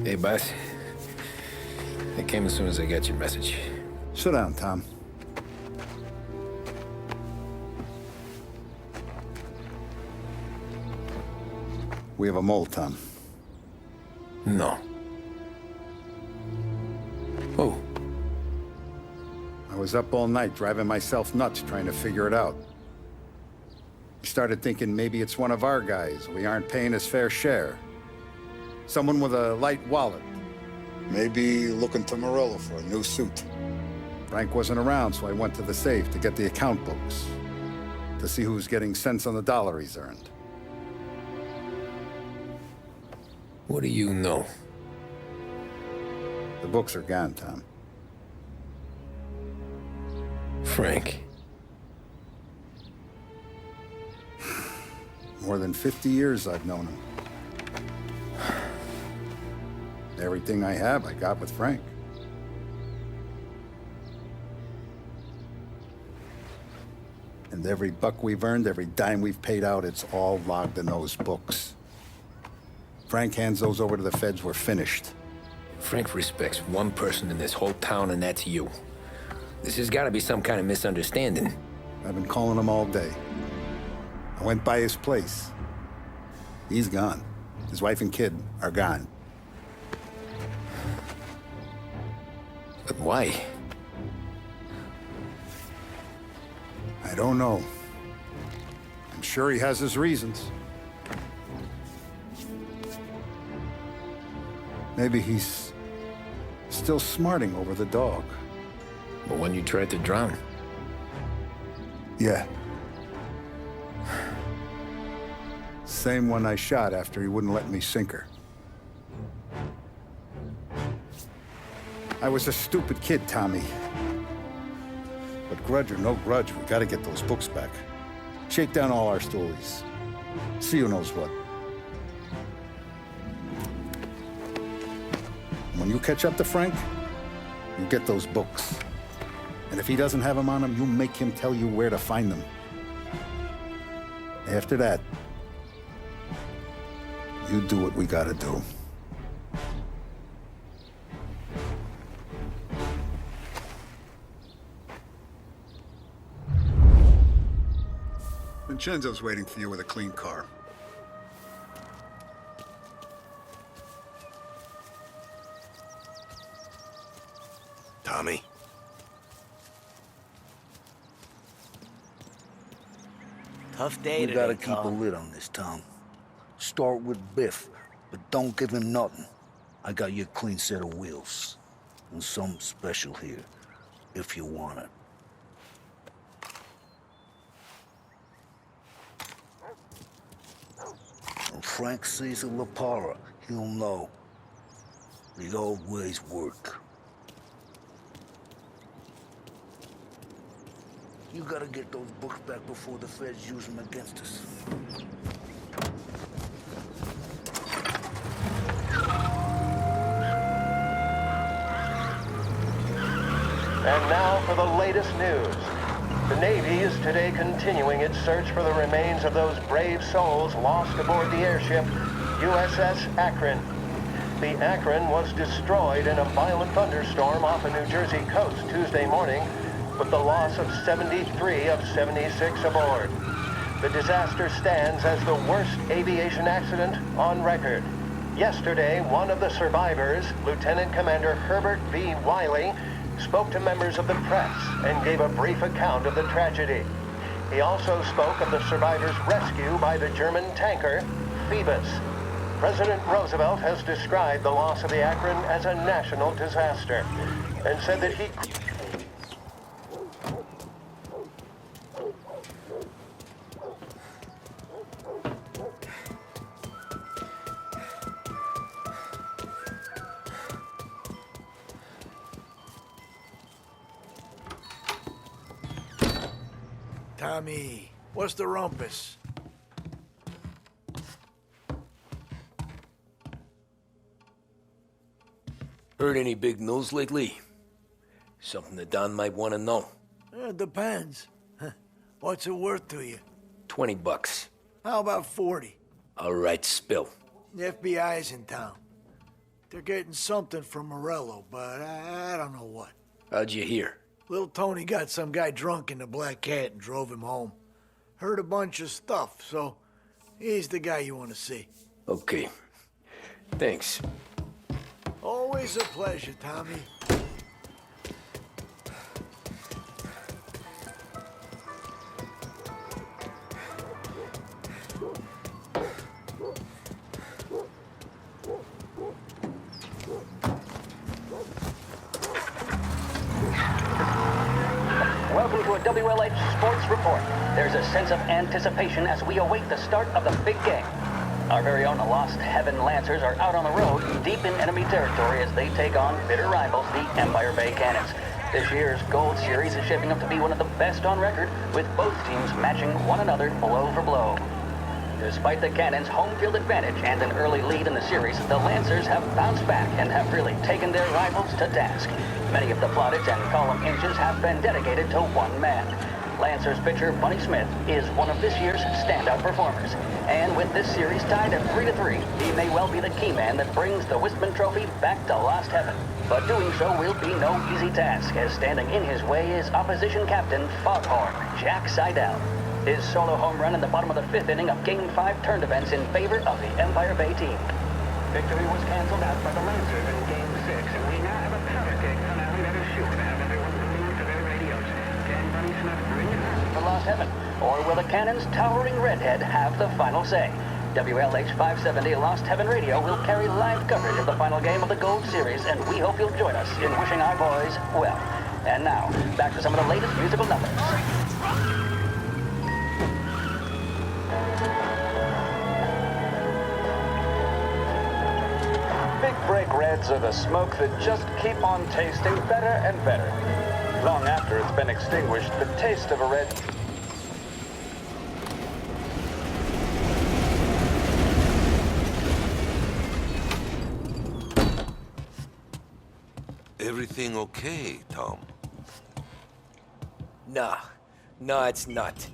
Hey, boss. I came as soon as I got your message. Sit down, Tom. We have a mole, Tom. No. Oh. I was up all night driving myself nuts trying to figure it out. I started thinking maybe it's one of our guys. We aren't paying his fair share. Someone with a light wallet. Maybe looking to Morello for a new suit. Frank wasn't around, so I went to the safe to get the account books. To see who's getting cents on the dollar he's earned. What do you know? The books are gone, Tom. Frank. More than 50 years I've known him. Everything I have, I got with Frank. And every buck we've earned, every dime we've paid out, it's all logged in those books. Frank hands those over to the feds, we're finished. Frank respects one person in this whole town, and that's you. This has got to be some kind of misunderstanding. I've been calling him all day. I went by his place. He's gone. His wife and kid are gone. But why? I don't know. I'm sure he has his reasons. Maybe he's still smarting over the dog. But when you tried to drown? Yeah. Same one I shot after he wouldn't let me sink her. I was a stupid kid, Tommy. But grudge or no grudge, we gotta get those books back. Shake down all our stories. See who knows what. When you catch up to Frank, you get those books. And if he doesn't have them on him, you make him tell you where to find them. After that, you do what we gotta do. Vincenzo's waiting for you with a clean car. Tommy? Tough day We today, gotta keep a Tom. lid on this town. Start with Biff, but don't give him nothing. I got you a clean set of wheels. And something special here, if you want it. When Frank sees a La Parra, he'll know. The old ways work. You gotta get those books back before the feds use them against us. And now for the latest news. The Navy is today continuing its search for the remains of those brave souls lost aboard the airship USS Akron. The Akron was destroyed in a violent thunderstorm off the New Jersey coast Tuesday morning, with the loss of 73 of 76 aboard. The disaster stands as the worst aviation accident on record. Yesterday, one of the survivors, Lieutenant Commander Herbert V. Wiley, spoke to members of the press and gave a brief account of the tragedy. He also spoke of the survivors' rescue by the German tanker, Phoebus. President Roosevelt has described the loss of the Akron as a national disaster and said that he... Tommy, what's the rumpus? Heard any big news lately? Something that Don might want to know. Depends. What's it worth to you? $20. How about 40? All right, spill. The FBI's in town. They're getting something from Morello, but I don't know what. How'd you hear? Little Tony got some guy drunk in the Black Cat and drove him home. Heard a bunch of stuff, so he's the guy you want to see. Okay. Thanks. Always a pleasure, Tommy. Welcome to a WLH Sports Report. There's a sense of anticipation as we await the start of the big game. Our very own Lost Heaven Lancers are out on the road, deep in enemy territory as they take on bitter rivals, the Empire Bay Cannons. This year's Gold Series is shaping up to be one of the best on record, with both teams matching one another blow for blow. Despite the Cannons' home field advantage and an early lead in the series, the Lancers have bounced back and have really taken their rivals to task. Many of the plaudits and column inches have been dedicated to one man. Lancers pitcher Bunny Smith is one of this year's standout performers. And with this series tied at 3-3, he may well be the key man that brings the Wistman Trophy back to Lost Heaven. But doing so will be no easy task, as standing in his way is opposition captain Foghorn Jack Seidel. His solo home run in the bottom of the 5th inning of Game 5 turned events in favor of the Empire Bay team. Victory was canceled out by the Lancers in Game 6, and we now have a powder keg finale that is sure to have everyone glued to their radios. Can Bunny Smith bring it home to Lost Heaven? Or will the Cannon's towering redhead have the final say? WLH 570 Lost Heaven Radio will carry live coverage of the final game of the Gold Series, and we hope you'll join us in wishing our boys well. And now, back to some of the latest musical numbers. Big Break Reds are the smoke that just keep on tasting better and better. Long after it's been extinguished, the taste of a red... Everything okay, Tom? Nah, it's not.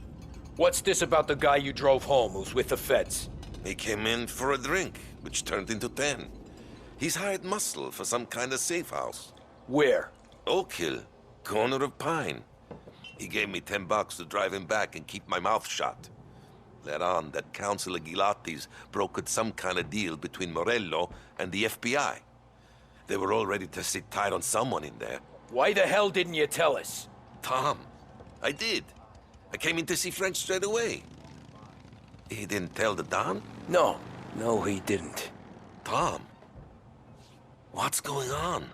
What's this about the guy you drove home who's with the feds? He came in for a drink, which turned into 10. He's hired muscle for some kind of safe house. Where? Oak Hill, corner of Pine. He gave me $10 to drive him back and keep my mouth shut. Let on that Councilor Gilatti's brokered some kind of deal between Morello and the FBI. They were all ready to sit tight on someone in there. Why the hell didn't you tell us? Tom, I did. I came in to see French straight away. He didn't tell the Don? No, he didn't. Tom, what's going on?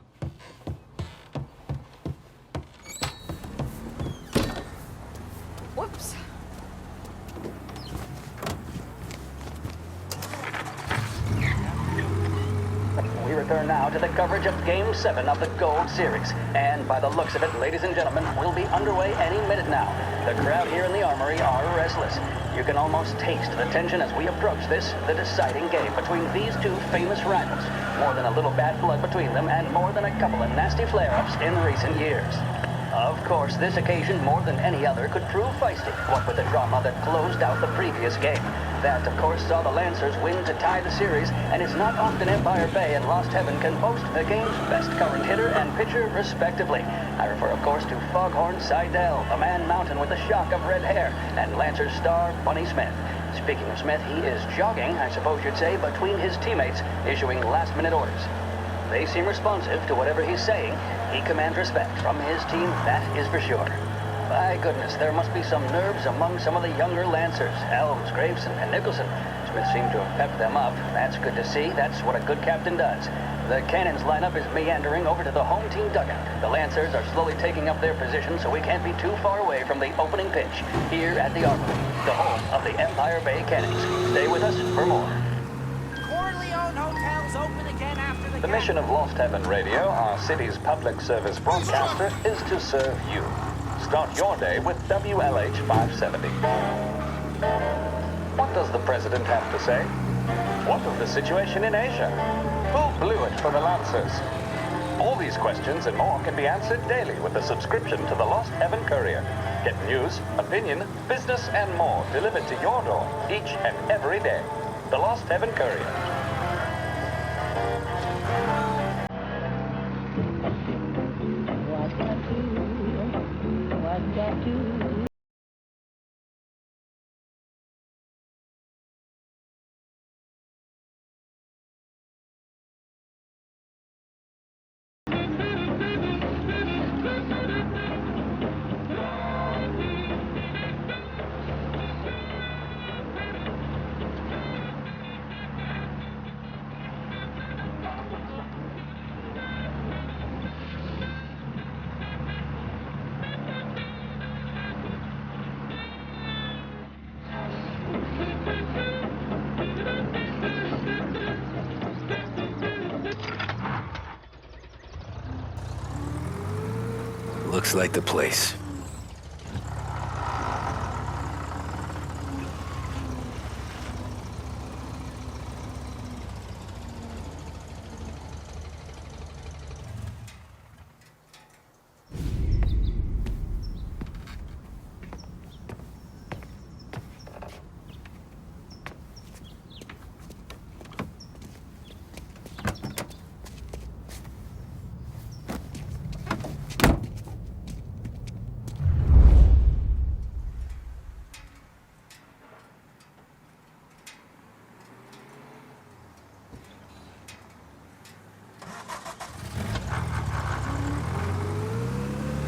Whoops. We return now to the coverage of Game 7 of the Gold Series. And by the looks of it, ladies and gentlemen, we'll be underway any minute now. The crowd here in the Armory are restless. You can almost taste the tension as we approach this, the deciding game between these two famous rivals. More than a little bad blood between them, and more than a couple of nasty flare-ups in recent years. Of course, this occasion, more than any other, could prove feisty, what with the drama that closed out the previous game. That, of course, saw the Lancers win to tie the series, and it's not often Empire Bay and Lost Heaven can boast the game's best current hitter and pitcher, respectively. I refer, of course, to Foghorn Seidel, a man mountain with a shock of red hair, and Lancers star Bunny Smith. Speaking of Smith, he is jogging, I suppose you'd say, between his teammates, issuing last-minute orders. They seem responsive to whatever he's saying. He commands respect from his team, that is for sure. By goodness, there must be some nerves among some of the younger Lancers, Elms, Graveson, and Nicholson. Smith seemed to have pepped them up. That's good to see. That's what a good captain does. The Cannons lineup is meandering over to the home team dugout. The Lancers are slowly taking up their position, so we can't be too far away from the opening pitch here at the Armory, the home of the Empire Bay Cannons. Stay with us for more. Corleone Hotel's open again after the The mission of Lost Heaven Radio, our city's public service broadcaster, is to serve you. Start your day with WLH 570. What does the president have to say? What of the situation in Asia? Who blew it for the Lancers? All these questions and more can be answered daily with a subscription to the Lost Heaven Courier. Get news, opinion, business, and more delivered to your door each and every day. The Lost Heaven Courier. Looks like the place.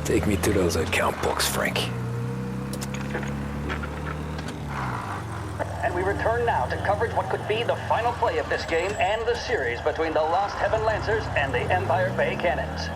Take me to those account books, Frank. And we return now to coverage what could be the final play of this game and the series between the Lost Heaven Lancers and the Empire Bay Cannons.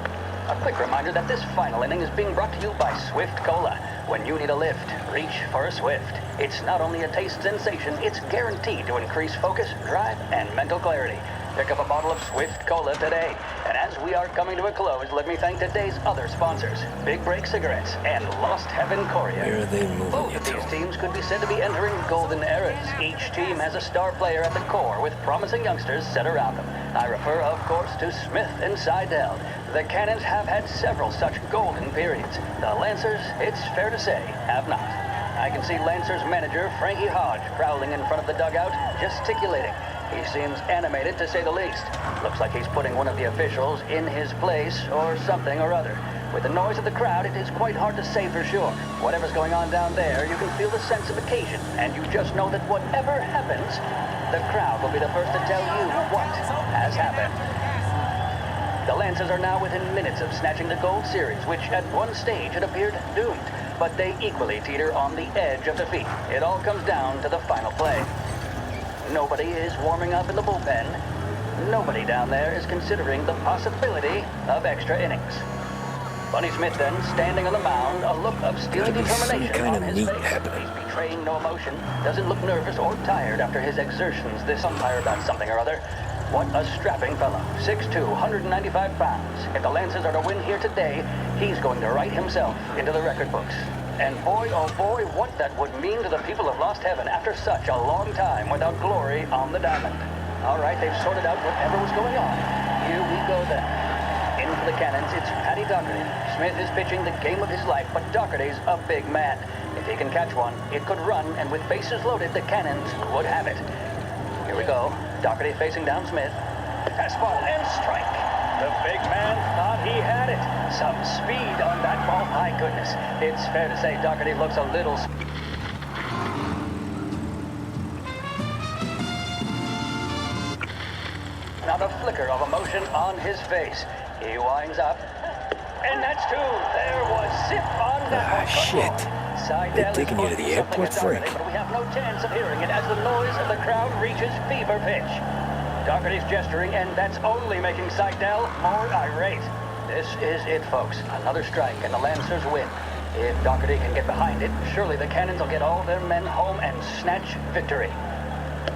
A quick reminder that this final inning is being brought to you by Swift Cola. When you need a lift, reach for a Swift. It's not only a taste sensation, it's guaranteed to increase focus, drive, and mental clarity. Pick up a bottle of Swift Cola today. And as we are coming to a close, let me thank today's other sponsors, Big Break Cigarettes and Lost Heaven Courier. Where are they moving Both you of these to? teams could be said to be entering golden eras. Each team has a star player at the core with promising youngsters set around them. I refer, of course, to Smith and Seidel. The Cannons have had several such golden periods. The Lancers, it's fair to say, have not. I can see Lancers manager Frankie Hodge prowling in front of the dugout, gesticulating. He seems animated, to say the least. Looks like he's putting one of the officials in his place, or something or other. With the noise of the crowd, it is quite hard to say for sure. Whatever's going on down there, you can feel the sense of occasion, and you just know that whatever happens, the crowd will be the first to tell you what has happened. The Lancers are now within minutes of snatching the Gold Series, which at one stage had appeared doomed. But they equally teeter on the edge of defeat. It all comes down to the final play. Nobody is warming up in the bullpen. Nobody down there is considering the possibility of extra innings. Bunny Smith then, standing on the mound, a look of steely determination on his face. He's betraying no emotion, doesn't look nervous or tired after his exertions this umpire about something or other. What a strapping fellow. 6'2", 195 pounds. If the Lancers are to win here today, he's going to write himself into the record books. And boy, oh boy, what that would mean to the people of Lost Heaven after such a long time without glory on the diamond. All right, they've sorted out whatever was going on. Here we go then. In for the Cannons, it's Paddy Doherty. Smith is pitching the game of his life, but Doherty's a big man. If he can catch one, it could run, and with bases loaded, the Cannons would have it. Here we go. Doherty facing down Smith. Fastball and strike. The big man thought he had it. Some speed on that ball. My goodness. It's fair to say Doherty looks a little... Not a flicker of emotion on his face. He winds up. And that's two. There was zip on that one. Shit. They're taking you to the airport, Frank. But we have no chance of hearing it as the noise of the crowd reaches fever pitch. Doherty's gesturing, and that's only making Seidel more irate. This is it, folks. Another strike, and the Lancers win. If Doherty can get behind it, surely the Cannons will get all their men home and snatch victory.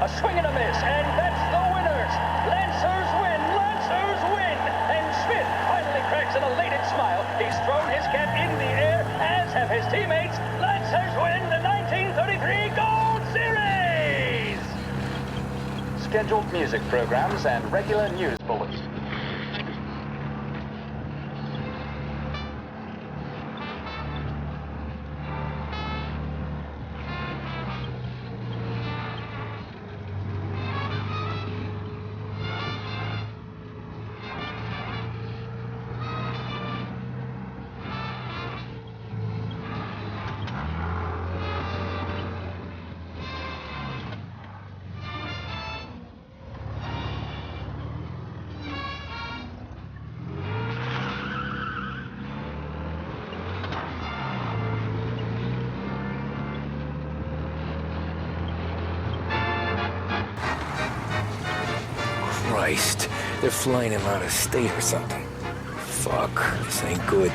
A swing and a miss, and that's the winners! Lancers win! Lancers win! And Smith finally cracks an elated smile. He's thrown his cap in the air, as have his teammates. Lancers win the 1933 Gold Series! Scheduled music programs and regular news bulletins. Christ. They're flying him out of state or something. Fuck, this ain't good.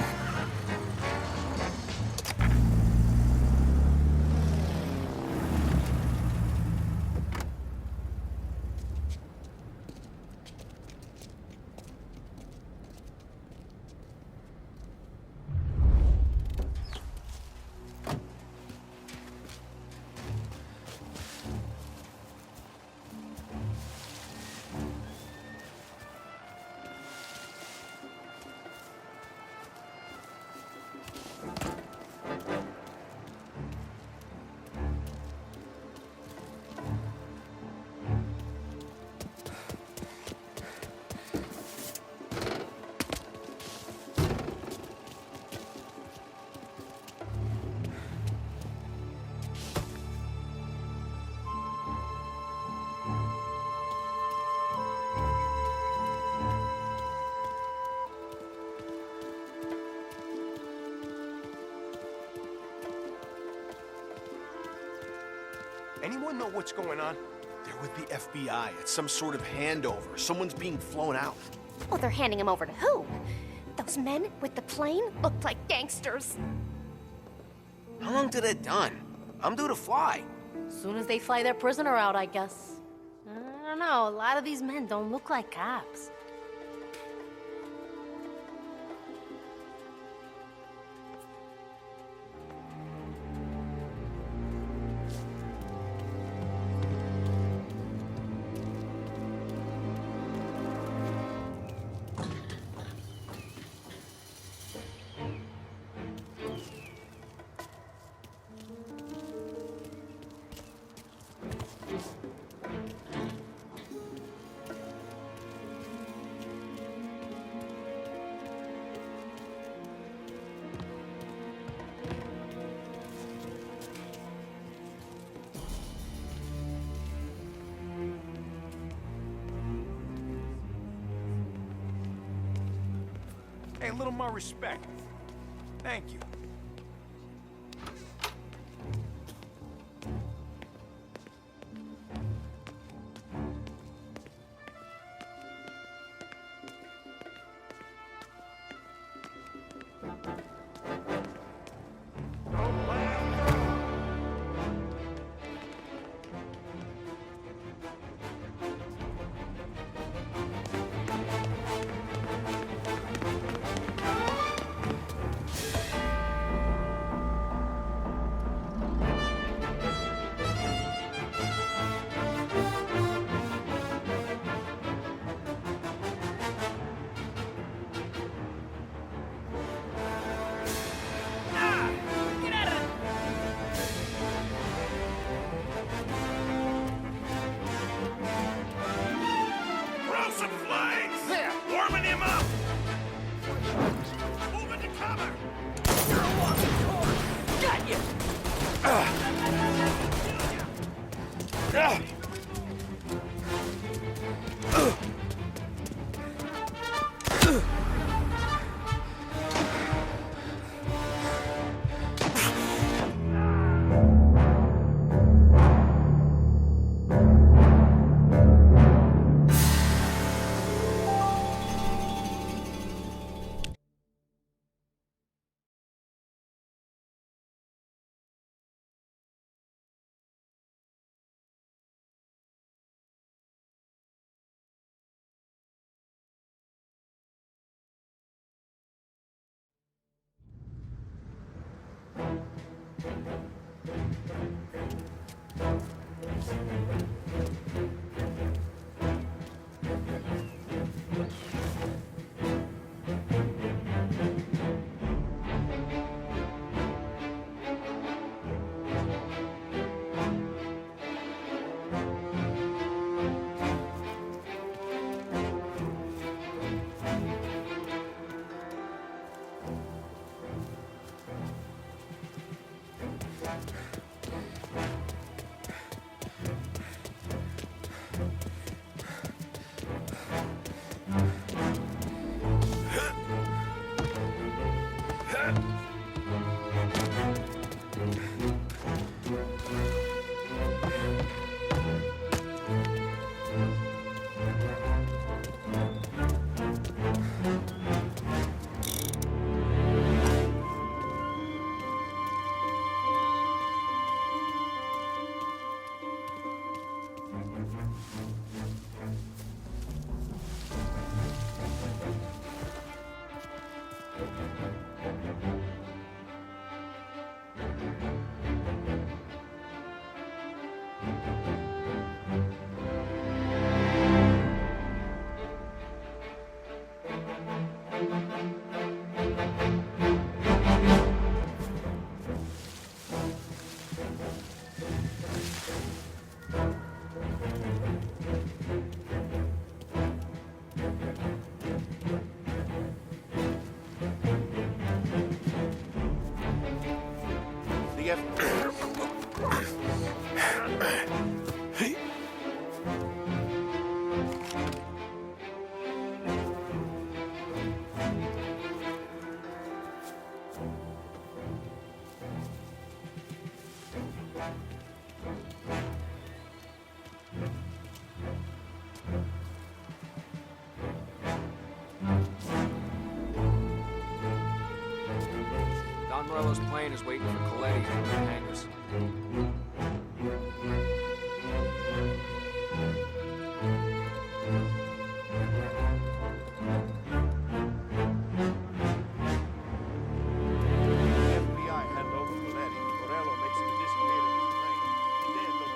Anyone know what's going on? They're with the FBI. It's some sort of handover. Someone's being flown out. Well, they're handing him over to who? Those men with the plane looked like gangsters. How long till they're done? I'm due to fly. Soon as they fly their prisoner out, I guess. I don't know, a lot of these men don't look like cops. Hey, a little more respect. Thank you. The Don Morello's plane is waiting for Coletti in the hangars. FBI hand over Coletti. Morello makes him disappear in his plane. Then those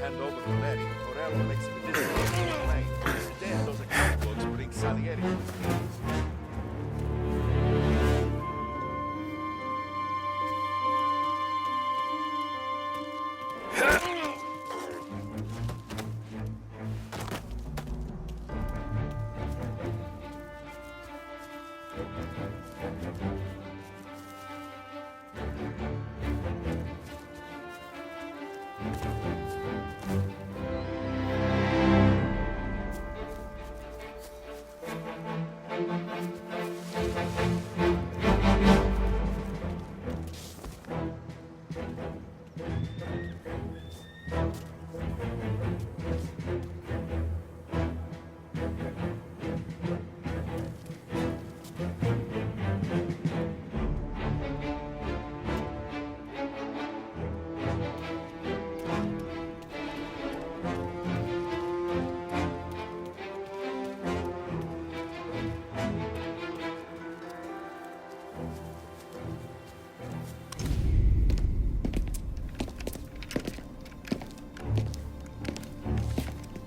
hand over Coletti. Morello makes him disappear in his plane. Then those account books bring Salieri.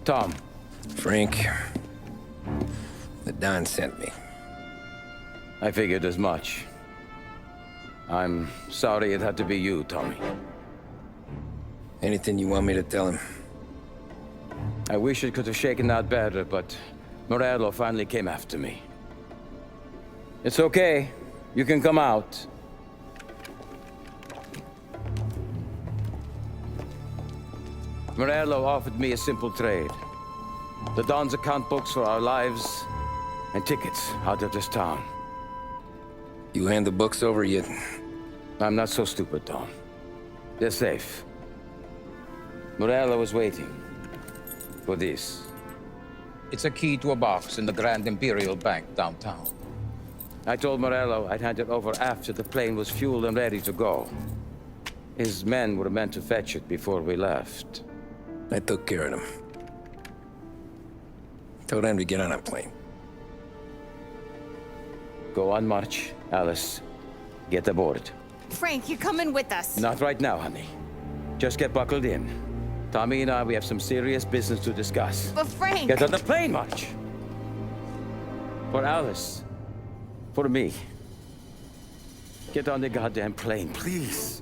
Tom. Frank. The Don sent me. I figured as much. I'm sorry it had to be you, Tommy. Anything you want me to tell him? I wish it could have shaken out better, but Morello finally came after me. It's okay. You can come out. Morello offered me a simple trade. The Don's account books for our lives and tickets out of this town. You hand the books over yet? I'm not so stupid, Don. They're safe. Morello was waiting for this. It's a key to a box in the Grand Imperial Bank downtown. I told Morello I'd hand it over after the plane was fueled and ready to go. His men were meant to fetch it before we left. I took care of them. Told them to get on a plane. Go on, March. Alice, get aboard. Frank, you're coming with us. Not right now, honey. Just get buckled in. Tommy and I, we have some serious business to discuss. But Frank... Get on the plane, March! For Alice. For me. Get on the goddamn plane, please.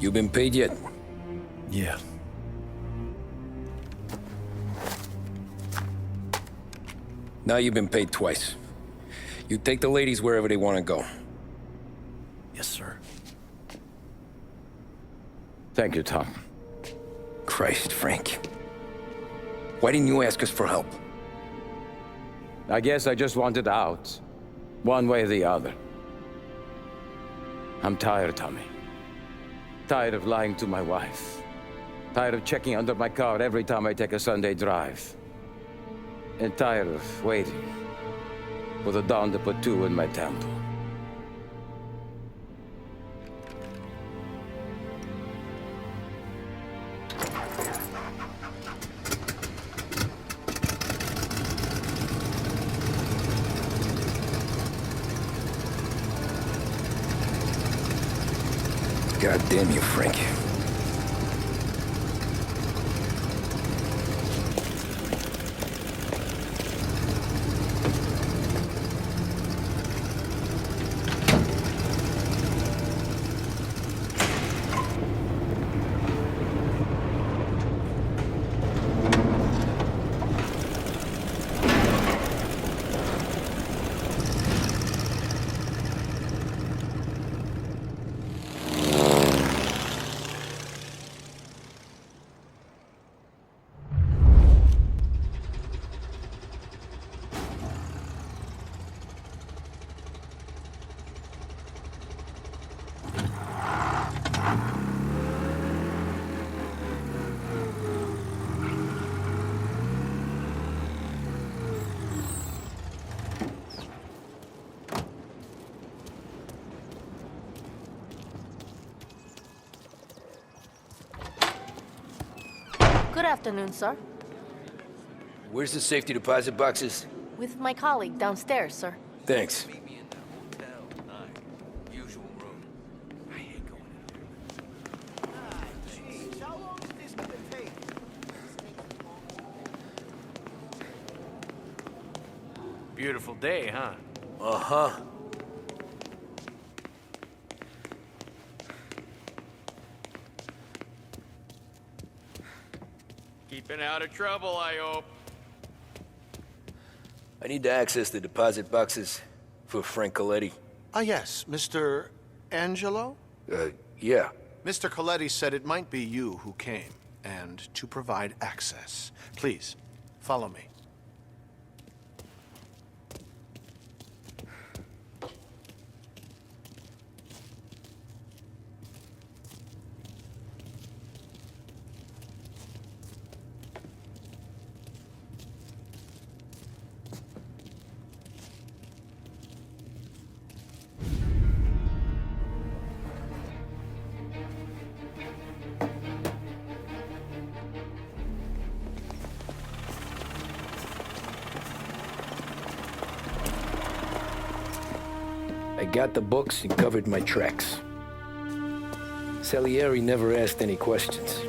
You been paid yet? Yeah. Now you've been paid twice. You take the ladies wherever they want to go. Yes, sir. Thank you, Tom. Christ, Frank. Why didn't you ask us for help? I guess I just wanted out. One way or the other. I'm tired, Tommy. Tired of lying to my wife. Tired of checking under my car every time I take a Sunday drive. And tired of waiting for the dawn to put two in my temple. God damn you, Frank. Good afternoon, sir. Where's the safety deposit boxes? With my colleague downstairs, sir. Thanks. Beautiful day, huh? Uh-huh. Keeping out of trouble, I hope. I need to access the deposit boxes for Frank Coletti. Ah, yes, Mr. Angelo? Yeah. Mr. Coletti said it might be you who came, and to provide access. Please, follow me. I got the books and covered my tracks. Salieri never asked any questions.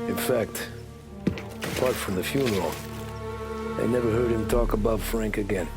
In fact, apart from the funeral, I never heard him talk about Frank again.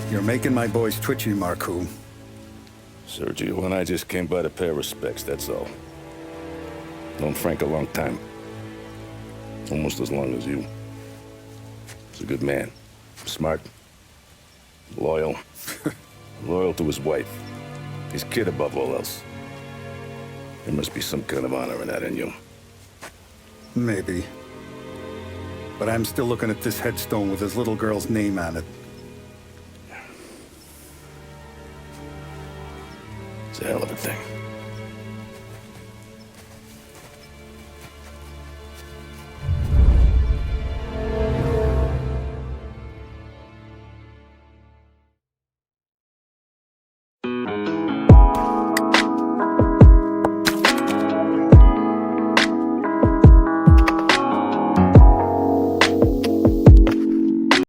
You're making my boys twitchy, Marcoux. Sergio and I just came by to pay our respects, that's all. Known Frank a long time. Almost as long as you. He's a good man. Smart. Loyal. Loyal to his wife. His kid above all else. There must be some kind of honor in that in you. Maybe. But I'm still looking at this headstone with his little girl's name on it.